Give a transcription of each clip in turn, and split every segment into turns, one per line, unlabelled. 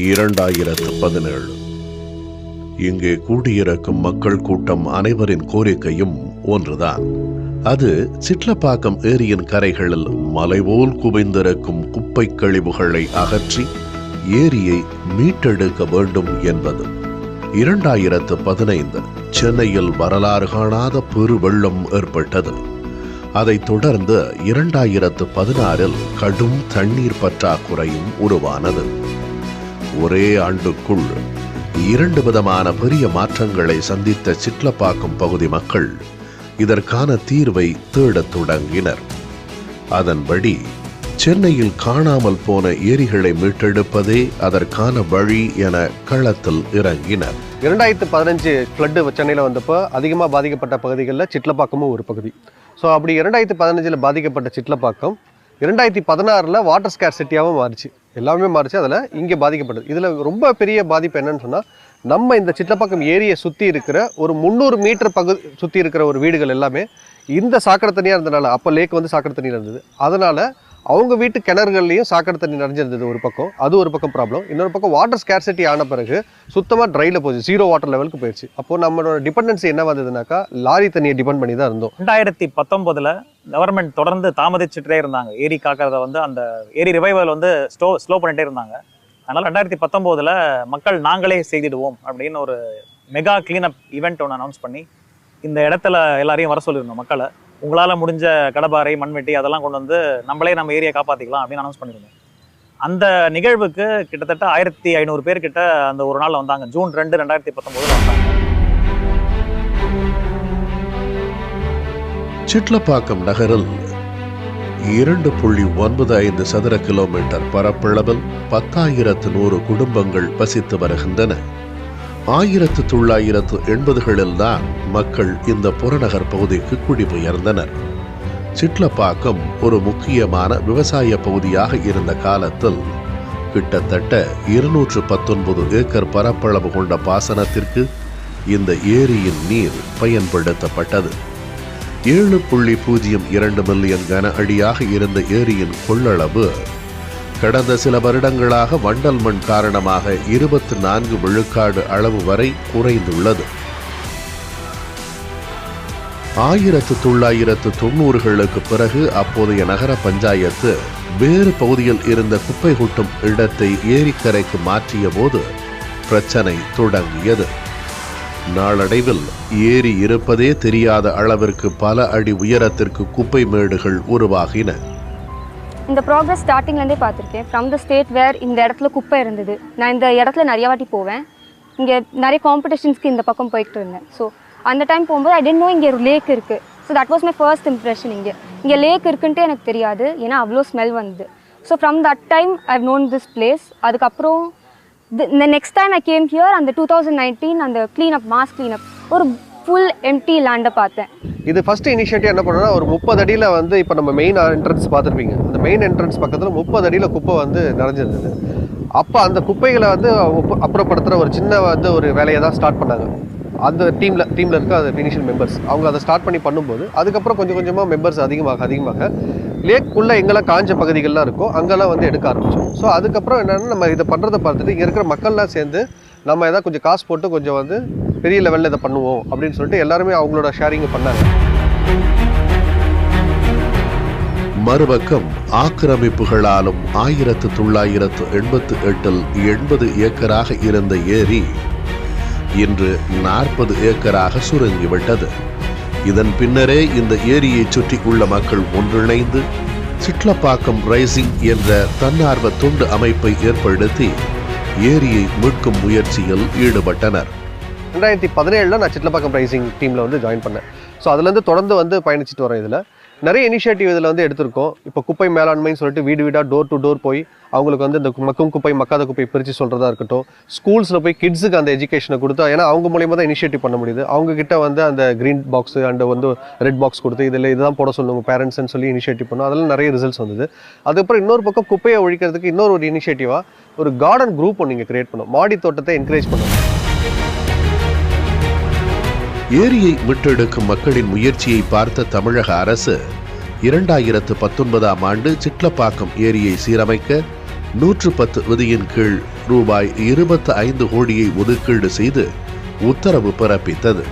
2017 இங்கே கூடியிருக்கும் மக்கள் கூட்டம் அனைவரின் கோரிக்கையும் ஒன்றுதான். அது சிட்லப்பாக்கம் ஏரியின் கரைகளில் மலைபோல் குவிந்திருக்கும் குப்பை கழிவுகளை அகற்றி ஏரியை மீட்டெடுக்க வேண்டும் என்பது. 2015 சென்னையில் வரலாறு காணாத பெருவெள்ளம் ஏற்பட்டது. அதைத் தொடர்ந்து 2016 கடும் தண்ணீர் பற்றாக்குறையும் உருவானது. ஒரே ஆண்டுக்குள் 2 விதமான பெரிய மாற்றங்களை சந்தித்த சிட்லப்பாக்கம் பகுதி மக்கள் இதற்கான தீர்வை தேடத் தொடங்கினர். அதன்படி சென்னையில் காணாமல் போன ஏரிகளை மீட்டெடுப்பதே அதற்கான வழி என களத்தில் இறங்கினர்.
2015 ஃப்ளட்டு சென்னையில் வந்தப்போ அதிகமாக பாதிக்கப்பட்ட பகுதிகளில் சிட்லப்பாக்கமும் ஒரு பகுதி. ஸோ அப்படி 2015 பாதிக்கப்பட்ட சிட்லப்பாக்கம் 2016 வாட்டர் ஸ்கேர்சிட்டியாகவும் மாறிச்சு. எல்லாமே மாறிச்சு. அதில் இங்கே பாதிக்கப்பட்டது. இதில் ரொம்ப பெரிய பாதிப்பு என்னன்னு சொன்னால், நம்ம இந்த சிட்லப்பாக்கம் ஏரியை சுற்றி இருக்கிற ஒரு 300 மீட்டர் சுற்றி இருக்கிற ஒரு வீடுகள் எல்லாமே இந்த சாக்கடை தண்ணியாக இருந்தனால, அப்போ லேக் வந்து சாக்கடை தண்ணியில் இருந்தது. அதனால் அவங்க வீட்டு கிணறுகள்லையும் சாக்கடை தண்ணி நிறைஞ்சிருந்தது. ஒரு பக்கம் அது ஒரு பக்கம் ப்ராப்ளம். இன்னொரு பக்கம் வாட்டர் ஸ்கேர்சிட்டி ஆன பிறகு சுத்தமாக ட்ரையில் போச்சு, 0 வாட்டர் லெவலுக்கு போயிடுச்சு. அப்போது நம்மளோட டிபெண்டன்சி என்ன வந்ததுனாக்கா, லாரி தண்ணியை டிபெண்ட் பண்ணி தான் இருந்தோம்.
2019 கவர்மெண்ட் தொடர்ந்து தாமதிச்சுட்டே இருந்தாங்க. ஏரி காக்கிறத வந்து அந்த ஏரி ரிவைவல் வந்து ஸ்லோ பண்ணிட்டே இருந்தாங்க. அதனால் 2019 மக்கள் நாங்களே செய்திடுவோம் அப்படின்னு ஒரு மெகா கிளீனப் ஈவெண்ட் ஒன்று அனௌன்ஸ் பண்ணி இந்த இடத்துல எல்லாரையும் வர சொல்லியிருந்தோம். மக்களை உங்களால் முடிஞ்ச கடப்பாறை, மண்வெட்டி அதெல்லாம் கொண்டு வந்து நம்ம ஏரியை காப்பாற்றிக்கலாம் அப்படின்னு அனௌன்ஸ் பண்ணியிருந்தோம். அந்த நிகழ்வுக்கு கிட்டத்தட்ட 1500 பேர் கிட்ட அந்த ஒரு நாள் வந்தாங்க. ஜூன் 2, 2019 வந்தாங்க.
சிட்லப்பாக்கம் நகரில் 2.95 சதுர கிலோமீட்டர் பரப்பளவில் 10,100 குடும்பங்கள் வசித்து வருகின்றன. 1980களில் தான் மக்கள் இந்த புறநகர் பகுதிக்கு குடிபெயர்ந்தனர். சிட்லப்பாக்கம் ஒரு முக்கியமான விவசாய பகுதியாக இருந்த காலத்தில் கிட்டத்தட்ட 219 ஏக்கர் பரப்பளவு கொண்ட பாசனத்திற்கு இந்த ஏரியின் நீர் பயன்படுத்தப்பட்டது. 7.02 மில்லியன் கன அடியாக இருந்த ஏரியின் கொள்ளளவு கடந்த சில வருடங்களாக வண்டல் மண் காரணமாக 24 விழுக்காடு அளவு வரை குறைந்துள்ளது. 1990களுக்கு பிறகு அப்போதைய நகர பஞ்சாயத்து வேறு பகுதியில் இருந்த குப்பை கொட்டும் இடத்தை ஏரிக்கரைக்கு மாற்றிய போது பிரச்சனை தொடங்கியது. நாளடைவில் ஏரி இருப்பதே தெரியாத அளவிற்கு பல அடி உயரத்திற்கு குப்பை மேடுகள் உருவாகின.
இந்த ப்ராக்ரஸ் ஸ்டார்டிங்லேருந்தே பார்த்துருக்கேன். ஃப்ரம் த ஸ்டேட் வேர் இந்த இடத்துல குப்பை இருந்தது. நான் இந்த இடத்துல நிறைய வாட்டி போவேன். இங்கே நிறைய காம்படிஷன்ஸ்க்கு இந்த பக்கம் போய்கிட்டு இருந்தேன். ஸோ அந்த டைம் போகும்போது ஐ டென்ட் நோ இங்கே ஒரு லேக் இருக்குது. So that was my first impression. இங்கே லேக் இருக்குன்ட்டு எனக்கு தெரியாது, ஏன்னா அவ்வளோ ஸ்மெல் வந்தது. So from that time I have known this place. அதுக்கப்புறம் இந்த next time I came here, அந்த 2019 அந்த கிளீனப், மாஸ் கிளீனப், ஒரு ஃபுல் எம்டி லேண்டை பார்த்தேன்.
இது ஃபர்ஸ்ட் இனிஷியேட்டிவ் என்ன பண்ணோன்னா, ஒரு 30 அடியில் வந்து இப்போ நம்ம மெயின் என்ட்ரன்ஸ் பார்த்துருப்பீங்க. அந்த மெயின் என்ட்ரன்ஸ் பக்கத்தில் 30 அடியில் குப்பை வந்து நிறைஞ்சிருந்தது. அப்போ அந்த குப்பைகளை வந்து அப்புறப்படுத்துகிற ஒரு சின்ன வந்து ஒரு வேலையை தான் ஸ்டார்ட் பண்ணாங்க. அந்த டீமில் இருக்க அந்த இனிஷியல் மெம்பர்ஸ் அவங்க அதை ஸ்டார்ட் பண்ணி பண்ணும்போது, அதுக்கப்புறம் கொஞ்சம் கொஞ்சமாக மெம்பர்ஸ் அதிகமாக லேக்குள்ளே எங்கெல்லாம் காஞ்ச பகுதிகள்லாம் இருக்கோ அங்கெல்லாம் வந்து எடுக்க ஆரம்பித்தோம். ஸோ அதுக்கப்புறம் என்னென்னா, நம்ம இதை பண்ணுறதை பார்த்துட்டு இங்கே இருக்கிற மக்கள்லாம் சேர்ந்து நம்ம எதாவது கொஞ்சம் காசு போட்டு கொஞ்சம் வந்து பெரிய லெவலில் இதை பண்ணுவோம் அப்படின்னு சொல்லிட்டு எல்லாருமே அவங்களோட ஷேரிங்கை பண்ணாங்க.
மறுபக்கம் ஆக்கிரமிப்புகளாலும் 1988 80 ஏக்கராக இருந்த ஏரி இன்று 40 ஏக்கராக சுருங்கிவிட்டது. இதன் பின்னரே இந்த ஏரியை சுற்றி உள்ள மக்கள் ஒன்றிணைந்து சிட்லப்பாக்கம் ரைசிங் என்ற தன்னார்வ தொண்டு அமைப்பை ஏற்படுத்தி ஏரியை மீட்கும் முயற்சியில் ஈடுபட்டனர்.
2017 நான் சிட்லப்பாக்கம் ரைசிங் டீமில் வந்து ஜாயின் பண்ணேன். ஸோ அதுலேருந்து தொடர்ந்து வந்து பயணிச்சுட்டு வரேன். இதில் நிறைய இனிஷியேட்டிவ் இதில் வந்து எடுத்திருக்கோம். இப்போ குப்பை மேலாண்மைன்னு சொல்லிட்டு வீடு வீடாக டோர் டு டோர் போய் அவங்களுக்கு வந்து இந்த மக்கும் குப்பை, மக்காத குப்பை பிரித்து சொல்கிறதா இருக்கட்டும், ஸ்கூல்ஸில் போய் கிட்ஸுக்கு அந்த எஜுகேஷனை கொடுத்தா, ஏன்னா அவங்க மூலியமாக தான் இனிஷியேட்டிவ் பண்ண முடியுது. அவங்கக்கிட்ட வந்து அந்த க்ரீன் பாக்ஸு அண்ட் வந்து ரெட் பாக்ஸ் கொடுத்து இதில் இதுதான் போட சொல்லுங்க பேரண்ட்ஸ்ன்னு சொல்லி இனிஷியேட்டிவ் பண்ணோம். அதெல்லாம் நிறைய ரிசல்ட்ஸ் வந்தது. அதுக்கப்புறம் இன்னொரு பக்கம் குப்பையை ஒழிக்கிறதுக்கு இன்னொரு ஒரு இனிஷியேட்டிவாக ஒரு கார்டன் குரூப் ஒன்று இங்கே கிரியேட் பண்ணோம். மாடி தோட்டத்தை என்கரேஜ் பண்ணோம்.
ஏரியை மீட்டெடுக்கும் மக்களின் முயற்சியை பார்த்த தமிழக அரசு 2019 சிட்லப்பாக்கம் ஏரியை சீரமைக்க 110 விதியின் கீழ் ரூபாய் 25 கோடியை ஒதுக்கீடு செய்து உத்தரவு பிறப்பித்தது.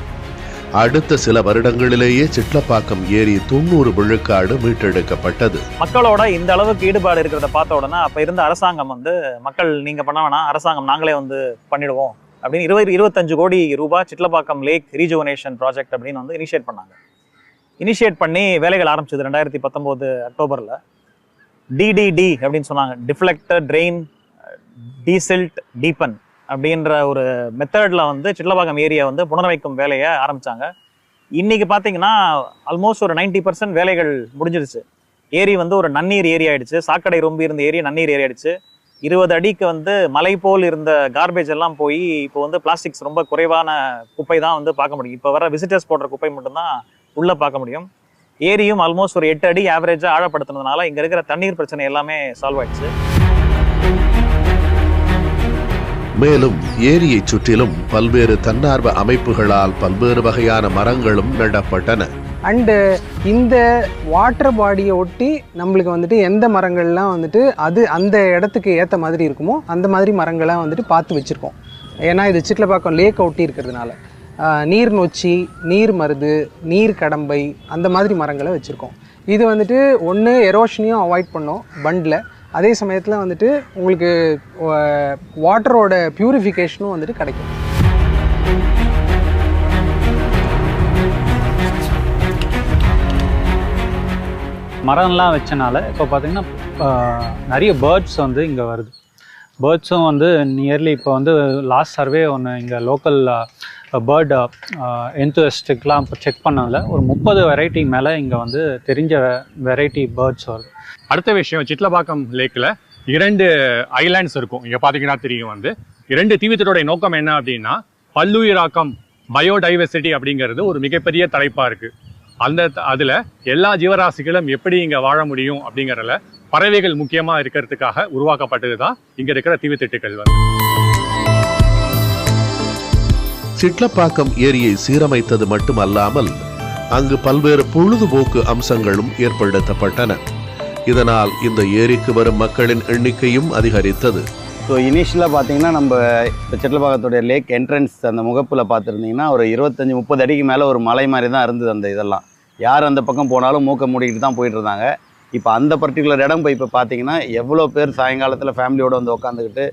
அடுத்த சில வருடங்களிலேயே சிட்லப்பாக்கம் ஏரி 90 விழுக்காடு மீட்டெடுக்கப்பட்டது.
மக்களோட இந்த அளவுக்கு ஈடுபாடு இருக்கிறத பார்த்த உடனே அப்ப இருந்த அரசாங்கம் வந்து மக்கள் நீங்க பண்ண வேணாம், அரசாங்கம் நாங்களே வந்து பண்ணிடுவோம் அப்படின்னு 25 கோடி ரூபாய் சிட்லப்பாக்கம் லேக் ரீஜுவனேஷன் ப்ராஜெக்ட் அப்படின்னு வந்து இனிஷியேட் பண்ணாங்க. இனிஷியேட் பண்ணி வேலைகள் ஆரம்பிச்சது 2019 அக்டோபர்ல. டிடிடி அப்படின்னு சொன்னாங்க, டிஃப்ளெக்டர் ட்ரெயின் டீசில்ட் டீப்பன் அப்படின்ற ஒரு மெத்தட்ல வந்து சிட்லப்பாக்கம் ஏரியா வந்து புனரமைக்கும் வேலையை ஆரம்பிச்சாங்க. இன்னைக்கு பார்த்தீங்கன்னா ஆல்மோஸ்ட் ஒரு 90% வேலைகள் முடிஞ்சிருச்சு. ஏரி வந்து ஒரு நன்னீர் ஏரி ஆயிடுச்சு. சாக்கடை ரொம்ப இருந்த ஏரி நன்னீர் ஏரி ஆயிடுச்சு. 20 அடிக்கு வந்து மலை போல் இருந்த கார்பேஜ் எல்லாம் போய் இப்போ வந்து பிளாஸ்டிக்ஸ் ரொம்ப குறைவான குப்பை தான் வந்து பார்க்க முடியும். இப்போ வர விசிட்டர்ஸ் போடுற குப்பை மட்டும்தான் உள்ள பார்க்க முடியும். ஏரியும் ஆல்மோஸ்ட் ஒரு 8 அடி ஆவரேஜா ஆழப்படுத்தினதுனால இங்க இருக்கிற தண்ணீர் பிரச்சனை எல்லாமே சால்வ் ஆயிடுச்சு.
மேலும் ஏரியை சுற்றிலும் பல்வேறு தன்னார்வ அமைப்புகளால் பல்வேறு வகையான மரங்களும் நடப்பட்டன.
அண்டு இந்த வாட்டர் பாடியை ஒட்டி நம்மளுக்கு வந்துட்டு எந்த மரங்கள்லாம் வந்துட்டு அது அந்த இடத்துக்கு ஏற்ற மாதிரி இருக்குமோ அந்த மாதிரி மரங்கள்லாம் வந்துட்டு பார்த்து வச்சுருக்கோம். ஏன்னா இது சிட்லப்பாக்கம் லேக் ஒட்டி இருக்கிறதுனால நீர் நொச்சி, நீர் மருது, நீர் கடம்பை அந்த மாதிரி மரங்களை வச்சுருக்கோம். இது வந்துட்டு ஒன்று எரோஷனையும் அவாய்ட் பண்ணோம் பண்டில், அதே சமயத்தில் வந்துட்டு உங்களுக்கு வாட்டரோட பியூரிஃபிகேஷனும் வந்துட்டு கிடைக்கும்.
மரம்லாம் வச்சனால இப்போ பார்த்திங்கன்னா நிறைய பேர்ட்ஸ் வந்து இங்கே வருது. பேர்ட்ஸும் வந்து நியர்லி இப்போ வந்து லாஸ்ட் சர்வே ஒன்று இங்கே லோக்கல் பேர்ட் என்தூசிஸ்டிக்லாம் இப்போ செக் பண்ணதில் ஒரு 30 வெரைட்டி மேலே இங்கே வந்து தெரிஞ்ச வெரைட்டி பேர்ட்ஸ் வருது.
அடுத்த விஷயம், சிட்லப்பாக்கம் லேக்கில் 2 ஐலாண்ட்ஸ் இருக்கும். இங்கே பார்த்தீங்கன்னா தெரியும் வந்து 2 தீவுத்திட்டோடைய நோக்கம் என்ன அப்படின்னா பல்லுயிராக்கம், பயோடைவர்சிட்டி அப்படிங்கிறது ஒரு மிகப்பெரிய தலைப்பாக இருக்குது. அதில் எல்லா ஜீவராசிகளும் எப்படி இங்கே வாழ முடியும் அப்படிங்கிறதுல பறவைகள் முக்கியமாக இருக்கிறதுக்காக உருவாக்கப்பட்டது தான் இங்கே இருக்கிற தீவுத்திட்டுகள் வந்து.
சிட்லப்பாக்கம் ஏரியை சீரமைத்தது மட்டுமல்லாமல் அங்கு பல்வேறு பொழுதுபோக்கு அம்சங்களும் ஏற்படுத்தப்பட்டன. இதனால் இந்த ஏரிக்கு வரும் மக்களின் எண்ணிக்கையும் அதிகரித்தது.
ஸோ இனிஷியலாக பார்த்தீங்கன்னா நம்ம இப்போ சிட்லப்பாக்கத்துடைய லேக் என்ட்ரன்ஸ் அந்த முகப்பில் பார்த்துருந்தீங்கன்னா ஒரு 25-30 அடிக்கு மேலே ஒரு மலை மாதிரி தான் இருந்தது. அந்த இதெல்லாம் யார் அந்த பக்கம் போனாலும் மூக்க மூடிக்கிட்டு தான் போயிட்டு இருந்தாங்க. இப்போ அந்த பர்டிகுலர் இடம் இப்போ பார்த்தீங்கன்னா எவ்வளோ பேர் சாயங்காலத்தில் ஃபேமிலியோடு வந்து உட்காந்துக்கிட்டு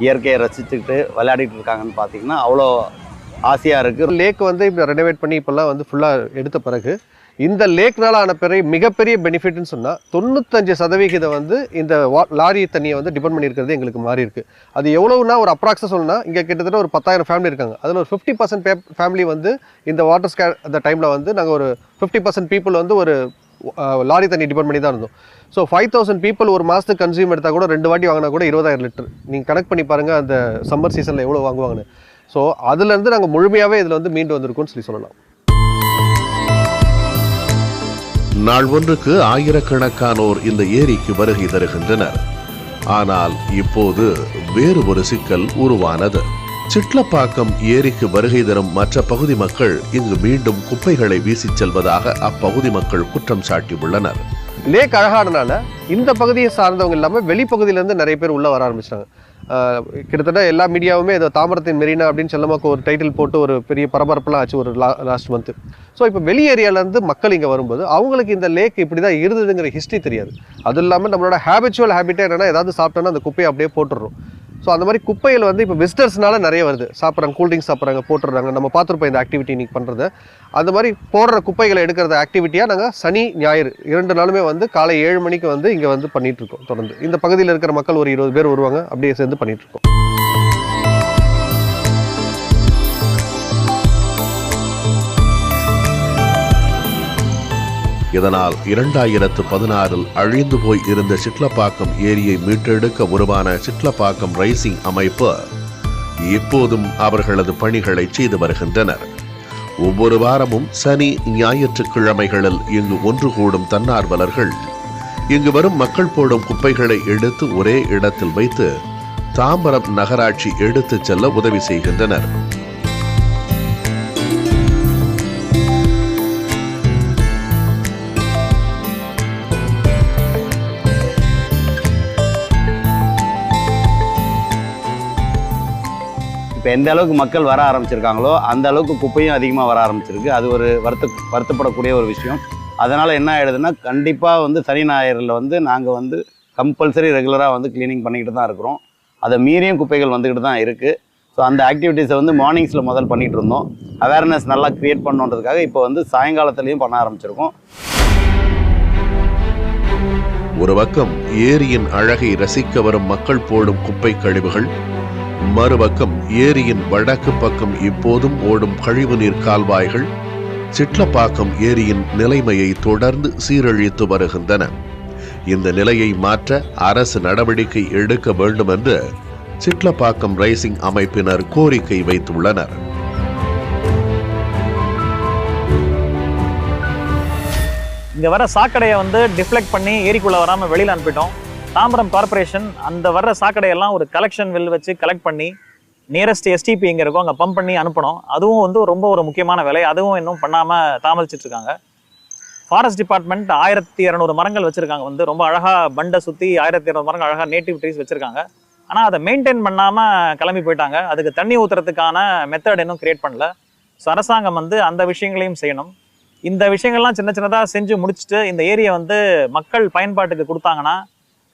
இயற்கையை ரசிச்சுக்கிட்டு விளையாடிட்டு இருக்காங்கன்னு பார்த்தீங்கன்னா அவ்வளோ ஆசையாக இருக்குது.
லேக் வந்து இப்போ ரெனோவேட் பண்ணி இப்போல்லாம் வந்து ஃபுல்லாக எடுத்த பிறகு இந்த லேக்னால ஆன பிறகு மிகப்பெரிய பெனிஃபிட்னு சொன்னால் 95% வந்து இந்த லாரி தண்ணியை வந்து டிபெண்ட் பண்ணியிருக்கிறது எங்களுக்கு மாறி இருக்குது. அது எவ்வளோனா ஒரு அப்ராக்ஸாக சொல்லணும்னா இங்கே கிட்டத்தட்ட ஒரு 10,000 ஃபேமிலி இருக்காங்க. அதில் ஒரு 50% ஃபேமிலி வந்து இந்த வாட்டர் ஸ்கேர் அந்த டைமில் வந்து நாங்கள் ஒரு 50% பீப்புள் வந்து ஒரு லாரி தண்ணி டிபெண்ட் பண்ணி தான் இருந்தோம். ஸோ 5,000 பீப்புள் ஒரு மாதத்துக்கு கன்சியூம் எடுத்தால் கூட 2 வாட்டி வாங்கினா கூட 20,000 லிட்டர். நீங்கள் கனெக்ட் பண்ணி பாருங்கள் அந்த சம்மர் சீசனில் எவ்வளோ வாங்குவாங்கன்னு. ஸோ அதுலேருந்து நாங்கள் முழுமையாகவே இதில் வந்து மீண்டு வந்திருக்கோம்னு சொல்லலாம்.
நாள் ஒன்றுக்கு ஆயிரக்கணக்கானோர் இந்த ஏரிக்கு வருகை தருகின்றனர். ஆனால் இப்போது வேறு ஒரு சிக்கல் உருவானது. சிட்லப்பாக்கம் ஏரிக்கு வருகை தரும் மற்ற பகுதி மக்கள் இங்கு மீண்டும் குப்பைகளை வீசிச் செல்வதாக அப்பகுதி மக்கள் குற்றம் சாட்டியுள்ளனர்.
லேக் அழகானனால இந்த பகுதியை சார்ந்தவங்க இல்லாமல் வெளிப்பகுதியிலேருந்து நிறைய பேர் உள்ளே வர ஆரம்பிச்சிட்டாங்க. கிட்டத்தட்ட எல்லா மீடியாவுமே இதை தாமரத்தின் மெரினா அப்படின்னு செல்லமாக்கு ஒரு டைட்டில் போட்டு ஒரு பெரிய பரபரப்பெல்லாம் ஆச்சு ஒரு லாஸ்ட் மந்த்து. ஸோ இப்போ வெளி ஏரியாவிலேருந்து மக்கள் இங்கே வரும்போது அவங்களுக்கு இந்த லேக் இப்படி தான் இருந்ததுங்கிற ஹிஸ்ட்ரி தெரியாது. அதுவும் இல்லாமல் நம்மளோட ஹேபிச்சுவல் ஹேபிட்டே என்னென்னா ஏதாவது சாப்பிட்டோன்னா அந்த குப்பையை அப்படியே போட்டுடுறோம். ஸோ அந்த மாதிரி குப்பைகள் வந்து இப்போ விசிட்டர்ஸ்னால நிறைய வருது. சாப்பிட்றாங்க, கூல்ட்ரிங்க்ஸ் சாப்பிட்றாங்க, போட்டுடுறாங்க. நம்ம பார்த்துருப்போம் இந்த ஆக்டிவிட்டி இன்னைக்கு பண்ணுறது. அந்த மாதிரி போடுற குப்பைகளை எடுக்கிறத ஆக்டிவிட்டியாக நாங்கள் சனி ஞாயிறு 2 நாளுமே வந்து காலை 7 மணிக்கு வந்து இங்கே வந்து பண்ணிகிட்ருக்கோம். தொடர்ந்து இந்த பகுதியில் இருக்கிற மக்கள் ஒரு 20 பேர் வருவாங்க, அப்படியே சேர்ந்து பண்ணிகிட்ருக்கோம்.
இதனால் 2016 அழிந்து போய் இருந்த சிட்லப்பாக்கம் ஏரியை மீட்டெடுக்க உருவான சிட்லப்பாக்கம் ரைசிங் அமைப்பு இப்போதும் அவர்களது பணிகளை செய்து வருகின்றனர். ஒவ்வொரு வாரமும் சனி ஞாயிற்றுக்கிழமைகளில் இங்கு ஒன்று கூடும் தன்னார்வலர்கள் இங்கு வரும் மக்கள் போடும் குப்பைகளை எடுத்து ஒரே இடத்தில் வைத்து தாம்பரம் நகராட்சி எடுத்துச் செல்ல உதவி செய்கின்றனர்.
இப்போ எந்த அளவுக்கு மக்கள் வர ஆரம்பிச்சிருக்காங்களோ அந்த அளவுக்கு குப்பையும் அதிகமாக வர ஆரம்பிச்சிருக்கு. அது ஒரு வருத்தப்படக்கூடிய ஒரு விஷயம். அதனால் என்ன ஆகிடுதுன்னா, கண்டிப்பாக வந்து சனி ஞாயிறில் வந்து நாங்கள் வந்து கம்பல்சரி ரெகுலராக வந்து க்ளீனிங் பண்ணிக்கிட்டு தான் இருக்கிறோம். அதை மீறியும் குப்பைகள் வந்துக்கிட்டு தான் இருக்குது. ஸோ அந்த ஆக்டிவிட்டீஸை வந்து மார்னிங்ஸில் முதல் பண்ணிகிட்டு இருந்தோம். அவேர்னஸ் நல்லா க்ரியேட் பண்ணணுன்றதுக்காக இப்போ வந்து சாயங்காலத்துலேயும் பண்ண ஆரம்பிச்சிருக்கோம்.
ஒரு பக்கம் ஏரியின் அழகை ரசிக்க வரும் மக்கள் போடும் குப்பை கழிவுகள், மறுபக்கம் ஏரியின் வடக்கு பக்கம் இப்போதும் ஓடும் கழிவுநீர் கால்வாய்கள் சிட்லப்பாக்கம் ஏரியின் நிலைமையை தொடர்ந்து சீரழித்து வருகின்றன. இந்த நிலையை மாற்ற அரசு நடவடிக்கை எடுக்க வேண்டும் என்று சிட்லப்பாக்கம் ரைசிங் அமைப்பினர் கோரிக்கை வைத்துள்ளனர்.
இங்கே வர சாக்கடையை வந்து டிஃப்ளெக்ட் பண்ணி ஏரிக்குள்ளே வராமல் வெளியில் அனுப்பிட்டோம். தாம்பரம் கார்பரேஷன் அந்த வர்ற சாக்கடையெல்லாம் ஒரு கலெக்ஷன் வெல் வச்சு கலெக்ட் பண்ணி நியரஸ்ட் எஸ்டிபி எங்கே இருக்கோ அங்கே பம்ப் பண்ணி அனுப்பணும். அதுவும் வந்து ரொம்ப ஒரு முக்கியமான வேலை. அதுவும் இன்னும் பண்ணாமல் தாமதிச்சிட்ருக்காங்க. ஃபாரஸ்ட் டிபார்ட்மெண்ட் 1200 மரங்கள் வச்சுருக்காங்க. வந்து ரொம்ப அழகாக பண்டை சுற்றி 1200 மரங்கள் அழகாக நேட்டிவ் ட்ரீஸ் வச்சுருக்காங்க. ஆனால் அதை மெயின்டைன் பண்ணாமல் கிளம்பி போயிட்டாங்க. அதுக்கு தண்ணி ஊற்றுறதுக்கான மெத்தட் இன்னும் கிரியேட் பண்ணல. ஸோ அரசாங்கம் வந்து அந்த விஷயங்களையும் செய்யணும். இந்த விஷயங்கள்லாம் சின்ன சின்னதாக செஞ்சு முடிச்சுட்டு இந்த ஏரியை வந்து மக்கள் பயன்பாட்டுக்கு கொடுத்தாங்கன்னா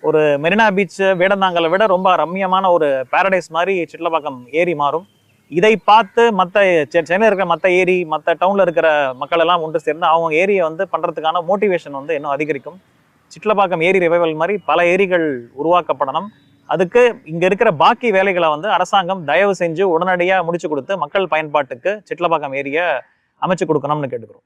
ஒரு மெரினா பீச் வேடந்தாங்கலை விட ரொம்ப ரம்மியமான ஒரு பாரடைஸ் மாதிரி சிட்லப்பாக்கம் ஏரி மாறும். இதை பார்த்து மற்ற சென்னையில் இருக்கிற மற்ற ஏரி, மற்ற டவுனில் இருக்கிற மக்கள் எல்லாம் ஒன்று சேர்ந்து அவங்க ஏரியை வந்து பண்ணுறதுக்கான மோட்டிவேஷன் வந்து இன்னும் அதிகரிக்கும். சிட்லப்பாக்கம் ஏரி ரிவைவல் மாதிரி பல ஏரிகள் உருவாக்கப்படணும். அதுக்கு இங்கே இருக்கிற பாக்கி வேலைகளை வந்து அரசாங்கம் தயவு செஞ்சு உடனடியாக முடிச்சு கொடுத்து மக்கள் பயன்பாட்டுக்கு சிட்லப்பாக்கம் ஏரியை அமைச்சு கொடுக்கணும்னு கேட்டுக்கிறோம்.